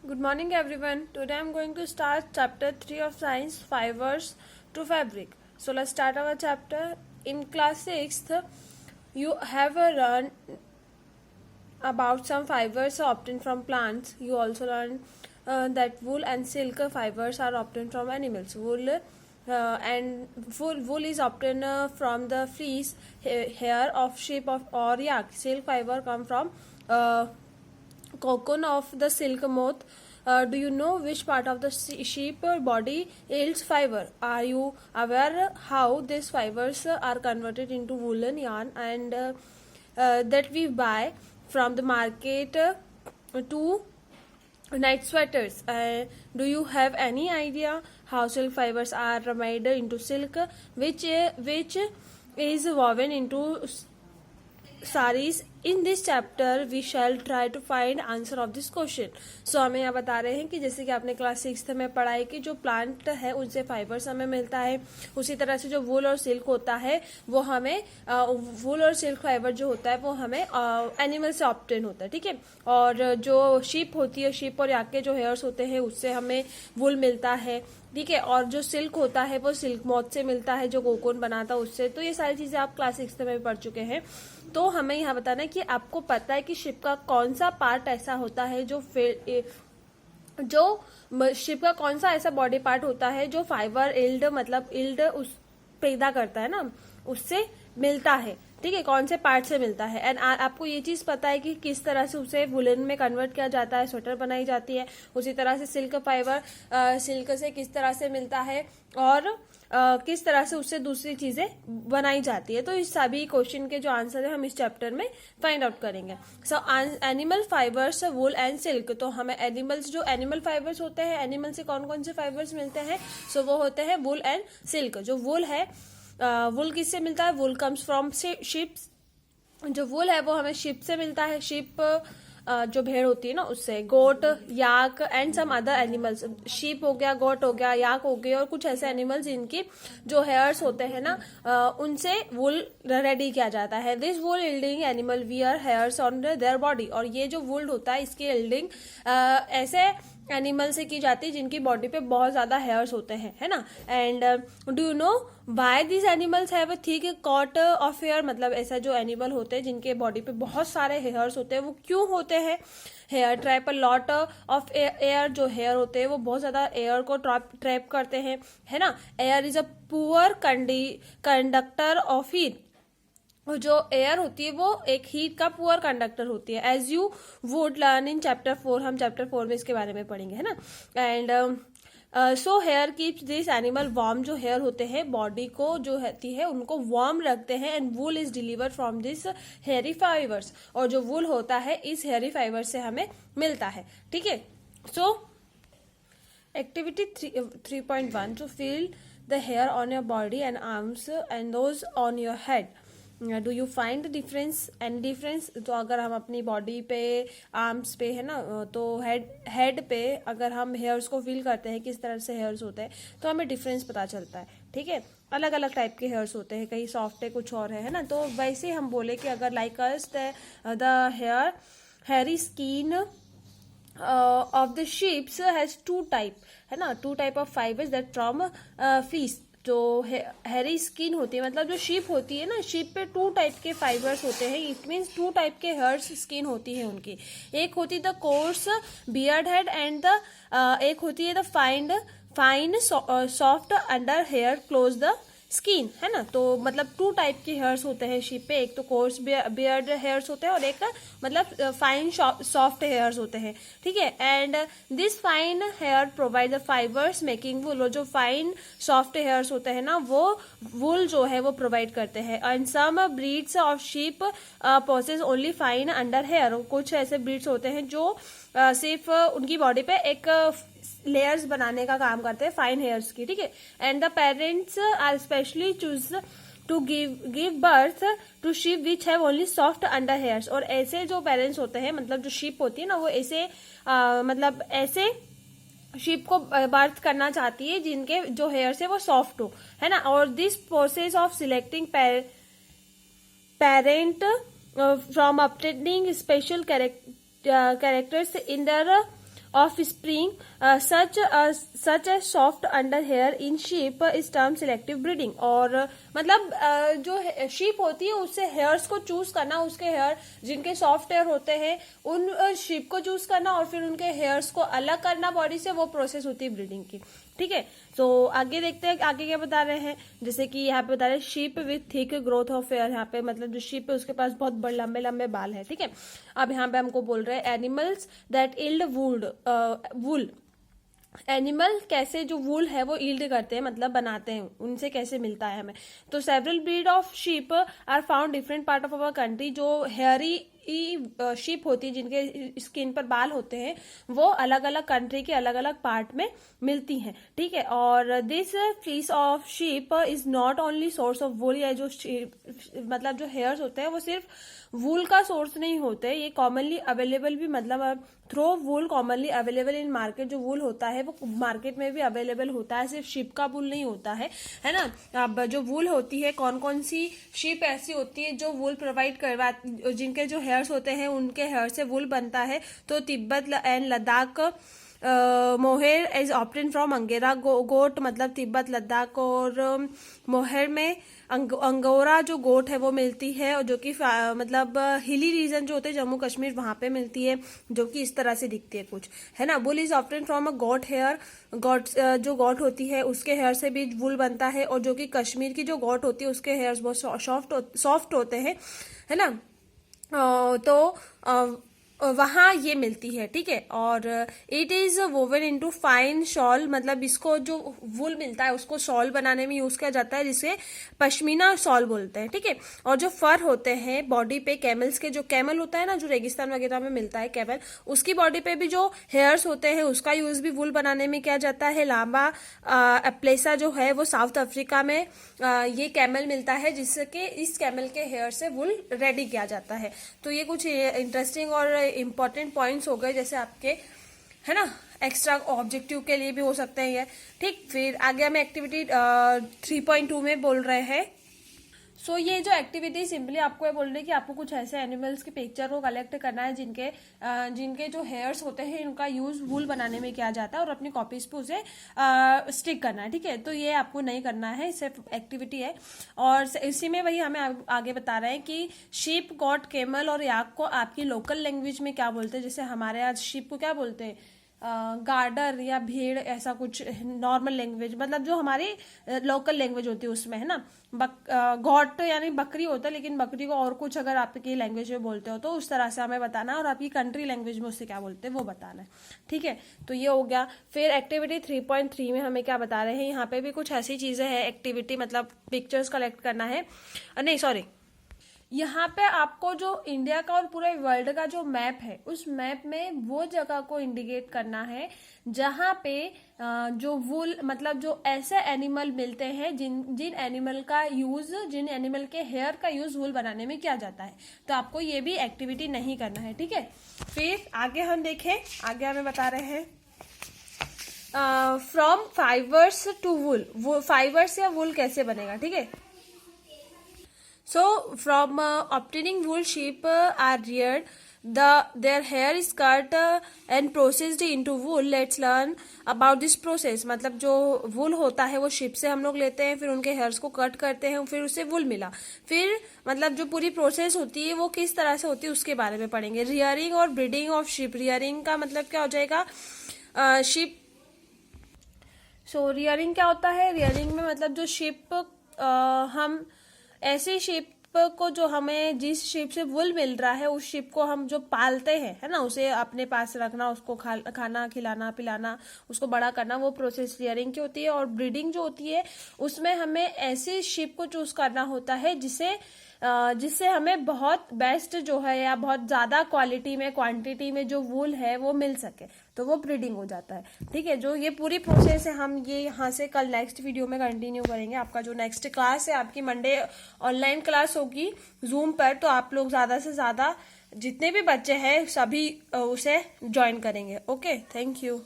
Good morning, everyone. Today I'm going to start chapter 3 of science, fibers to fabric. So let's start our chapter. In class 6th, you have learned about some fibers obtained from plants. You also learned that wool and silk fibers are obtained from animals. Wool is obtained from the fleece, hair of sheep or yak. Silk fiber come from cocoon of the silk moth. Do you know which part of the sheep body yields fiber? Are you aware how these fibers are converted into woolen yarn and that we buy from the market to night sweaters? Do you have any idea how silk fibers are made into silk, which is woven into saris? In this chapter we shall try to find answer of this question. So हमें यहाँ बता रहे हैं कि जैसे कि आपने class 6 में पढ़ाई कि जो प्लांट है उनसे फाइबर्स हमें मिलता है, उसी तरह से जो वूल और सिल्क होता है वो हमें वूल और सिल्क फाइबर जो होता है वो हमें एनिमल से ऑब्टेन होता है. ठीक है. और जो शीप होती है, शीप और याक के जो हेयर्स होते हैं उससे हमें वूल मिलता है. ठीक है. और जो सिल्क होता है वो सिल्क मॉथ से मिलता है, जो कोकून बनाता है उससे. तो ये सारी चीजें आप क्लास 6 में पढ़ चुके हैं. तो हमें यहाँ बताना है कि आपको पता है कि शिप का कौन सा पार्ट ऐसा होता है जो शिप का कौन सा ऐसा बॉडी पार्ट होता है जो फाइबर इल्ड मतलब इल्ड उस पैदा करता है ना, उससे मिलता है. ठीक है. कौन से पार्ट से मिलता है. एंड आपको ये चीज पता है कि किस तरह से उसे वुलन में कन्वर्ट किया जाता है, स्वेटर बनाई जाती है. उसी तरह से सिल्क फाइबर सिल्क से किस तरह से मिलता है और किस तरह से उससे दूसरी चीजें बनाई जाती है. तो इस सभी क्वेश्चन के जो आंसर है हम इस चैप्टर में फाइंड आउट करेंगे. So animal fibres, wool and silk. तो हमें एनिमल्स, जो एनिमल फाइबर्स होते हैं, एनिमल से कौन कौन से फाइबर्स मिलते हैं. सो वो होते हैं वूल एंड सिल्क. जो वूल है, वूल किससे मिलता है. वूल कम्स फ्रॉम शिप्स. जो वूल है वो हमें शिप से मिलता है. शिप जो भेड़ होती है ना उससे. Goat, yak and some other animals. Sheep हो गया, गोट हो गया, याक हो गया और कुछ ऐसे एनिमल्स जिनकी जो हेयर्स होते हैं ना उनसे वूल रेडी किया जाता है. This wool yielding animal wear hairs on their body. और ये जो वूल होता है इसकी यील्डिंग ऐसे एनिमल से की जाती है जिनकी बॉडी पे बहुत ज्यादा हेयर्स होते हैं, है ना. And do you know why this animals have a thick coat of hair. मतलब ऐसा जो एनिमल होते हैं जिनके बॉडी पे बहुत सारे हेयर्स होते हैं वो क्यों होते हैं. Hair trap a lot of air. जो हेयर होते हैं वो बहुत ज्यादा एयर को ट्रैप करते हैं, है ना. Air is a poor conductor of heat. जो एयर होती है वो एक हीट का पुअर कंडक्टर होती है. As you would learn in chapter 4. हम चैप्टर 4 में इसके बारे में पढ़ेंगे, है ना. And so here keeps this animal warm. जो हेयर होते हैं बॉडी को जो होती है उनको वार्म रखते हैं. And wool is delivered from this hairy fibres. और जो वूल होता है इस हेयरी फाइबर से हमें मिलता है. ठीक है. So activity 3.1 to feel the hair on your body and arms and those on your head. Do you find difference, any difference. तो अगर हम अपनी बॉडी पे, आर्म्स पे, है ना, तो हेड पे अगर हम हेयर्स को फील करते हैं किस तरह से हेयर्स होते हैं तो हमें डिफरेंस पता चलता है. ठीक है. अलग अलग टाइप के हेयर्स होते हैं, कहीं सॉफ्ट है, कुछ और है ना. तो वैसे हम बोले कि अगर like us the hairy skin of the sheeps has two type, है ना, two type of fibres that from fleece. जो हेयरी स्किन होती है मतलब जो शीप होती है ना, शीप पे टू टाइप के फाइबर्स होते हैं. इट मीन्स टू टाइप के हेयर्स स्किन होती है उनकी. एक होती है the coarse beard head and the एक होती है the fine soft under hair close the skin, है ना. तो मतलब टू टाइप के हेयर्स होते हैं शीप पे. एक तो कोर्स बियर्ड हेयर्स होते हैं और एक मतलब फाइन सॉफ्ट हेयर्स होते हैं. ठीक है. And this fine hair provide the fibres making wool. जो फाइन सॉफ्ट हेयर्स होते हैं ना वो वूल जो है वो प्रोवाइड करते हैं. And some breeds of sheep possess only fine under hair. कुछ ऐसे ब्रीड्स होते हैं जो सिर्फ उनकी बॉडी पे एक लेयर्स बनाने का काम करते हैं फाइन हेयर्स की. ठीक है. And the parents are specially choose to give birth to sheep which have only soft under hairs. और ऐसे जो पेरेंट्स होते हैं मतलब जो शीप होती है ना वो ऐसे मतलब ऐसे शीप को बर्थ करना चाहती है जिनके जो हेयर्स है वो सॉफ्ट हो, है ना. और this process of selecting parent from obtaining special characters in their of spring such as soft under hair in sheep is term selective breeding। और मतलब जो sheep होती है उससे हेयर्स को चूज करना, उसके हेयर जिनके सॉफ्ट हेयर होते हैं उन sheep को चूज करना और फिर उनके हेयर्स को अलग करना बॉडी से, वो प्रोसेस होती है ब्रीडिंग की। ठीक है, तो आगे देखते हैं आगे क्या बता रहे हैं। जैसे कि यहाँ पे बता रहे हैं sheep with thick growth of hair. यहाँ पे मतलब जो शीप है उसके पास बहुत बड़े लंबे लंबे बाल है। ठीक है, अब यहाँ पे हमको बोल रहे हैं animals that yield wool. Animal कैसे जो वूल है वो ईल्ड करते हैं, मतलब बनाते हैं, उनसे कैसे मिलता है हमें। तो several breed of sheep are found different part of our country. जो हेयरी शीप होती है जिनके स्किन पर बाल होते हैं वो अलग अलग कंट्री के अलग अलग पार्ट में मिलती हैं। ठीक है, और this fleece of sheep is not only source of wool. या जो मतलब जो हेयर्स होते हैं वो सिर्फ वूल का सोर्स नहीं होते, ये कॉमनली अवेलेबल भी, मतलब through wool commonly available in market. जो वूल होता है वो मार्केट में भी अवेलेबल होता है, सिर्फ शीप का वूल नहीं होता है ना। अब जो वूल होती है, कौन कौन सी शीप ऐसी होती है जो वूल प्रोवाइड करवा, जिनके जो हेयर्स होते हैं उनके हेयर से वूल बनता है। तो Tibet and Ladakh mohair is obtained from angora goat, मतलब तिब्बत लद्दाख और मोहेर में अंगोरा जो गोट है वो मिलती है, और जो कि मतलब हिली रीजन जो होते हैं जम्मू कश्मीर वहां पे मिलती है, जो कि इस तरह से दिखती है कुछ, है ना। Wool is obtained from a goat hair. Goat जो गोट होती है उसके हेयर से भी वुल बनता है, और जो कि कश्मीर की जो गोट होती है उसके हेयर्स बहुत सॉफ्ट होते हैं, है ना। तो वहां ये मिलती है। ठीक है, और it is woven into fine shawl, मतलब इसको जो वूल मिलता है उसको शॉल बनाने में यूज किया जाता है, जिसे पश्मीना शॉल बोलते हैं। ठीक है, और जो फर होते हैं बॉडी पे, कैमल्स के जो कैमल होता है ना, जो रेगिस्तान वगैरह में मिलता है कैमल, उसकी बॉडी पे भी जो हेयर्स होते हैं उसका यूज भी वूल बनाने में किया जाता है। लांबा एप्लेसा जो है वो साउथ अफ्रीका में ये कैमल मिलता है, जिसके इस कैमल के हेयर से वूल रेडी किया जाता है। तो ये कुछ इंटरेस्टिंग और इंपॉर्टेंट पॉइंट्स हो गए, जैसे आपके, है ना, एक्स्ट्रा ऑब्जेक्टिव के लिए भी हो सकते हैं ये। ठीक, फिर आगे हमें एक्टिविटी 3.2 में बोल रहे हैं। सो ये जो एक्टिविटी सिंपली आपको ये बोल रही है कि आपको कुछ ऐसे एनिमल्स के पिक्चर को कलेक्ट करना है जिनके जो हेयर्स होते हैं उनका यूज वूल बनाने में किया जाता है, और अपनी कॉपीज पे उसे स्टिक करना है। ठीक है, तो ये आपको नहीं करना है, सिर्फ एक्टिविटी है। और इसी में वही हमें आगे बता रहे हैं कि शीप, गॉट, केमल और याक को आपकी लोकल लैंग्वेज में क्या बोलते हैं। जैसे हमारे आज शीप को क्या बोलते हैं, गार्डर या भेड़, ऐसा कुछ नॉर्मल लैंग्वेज, मतलब जो हमारी लोकल लैंग्वेज होती है उसमें, है ना। गॉट यानी बकरी होता है, लेकिन बकरी को और कुछ अगर आपकी लैंग्वेज में बोलते हो तो उस तरह से हमें बताना है, और आपकी कंट्री लैंग्वेज में उससे क्या बोलते हैं वो बताना है। ठीक है, तो ये हो गया। फिर एक्टिविटी 3.3 में हमें क्या बता रहे हैं, यहाँ पे भी कुछ ऐसी चीजें हैं एक्टिविटी, मतलब पिक्चर्स कलेक्ट करना है, नहीं सॉरी, यहाँ पे आपको जो इंडिया का और पूरे वर्ल्ड का जो मैप है उस मैप में वो जगह को इंडिकेट करना है जहाँ पे जो वूल, मतलब जो ऐसे एनिमल मिलते हैं जिन एनिमल का यूज, जिन एनिमल के हेयर का यूज वूल बनाने में किया जाता है। तो आपको ये भी एक्टिविटी नहीं करना है। ठीक है, फिर आगे हम देखें, आगे हमें बता रहे हैं from fibres to wool, fibres या वूल कैसे बनेगा। ठीक है, so from obtaining wool, sheep are reared, their hair is cut and processed into wool. Let's learn about this process। मतलब जो वूल होता है वो शीप से हम लोग लेते हैं, फिर उनके हेयर्स को कट करते हैं, फिर उससे वूल मिला, फिर मतलब जो पूरी प्रोसेस होती है वो किस तरह से होती है उसके बारे में पढ़ेंगे। रियरिंग और ब्रीडिंग ऑफ शीप। रियरिंग का मतलब क्या हो जाएगा, शीप। सो रियरिंग क्या होता है, रियरिंग में मतलब जो शीप हम ऐसी शिप को, जो हमें जिस शिप से वुल मिल रहा है उस शिप को हम जो पालते हैं, है ना, उसे अपने पास रखना, उसको खाना खिलाना पिलाना, उसको बड़ा करना, वो प्रोसेस रियरिंग की होती है। और ब्रीडिंग जो होती है उसमें हमें ऐसी शिप को चूज करना होता है जिससे हमें बहुत बेस्ट जो है या बहुत ज्यादा क्वालिटी में, क्वांटिटी में जो वूल है वो मिल सके, तो वो ब्रीडिंग हो जाता है। ठीक है, जो ये पूरी प्रोसेस है हम ये यहाँ से कल नेक्स्ट वीडियो में कंटिन्यू करेंगे। आपका जो नेक्स्ट क्लास है, आपकी मंडे ऑनलाइन क्लास होगी जूम पर, तो आप लोग ज्यादा से ज्यादा जितने भी बच्चे हैं सभी उसे ज्वाइन करेंगे। Okay, thank you.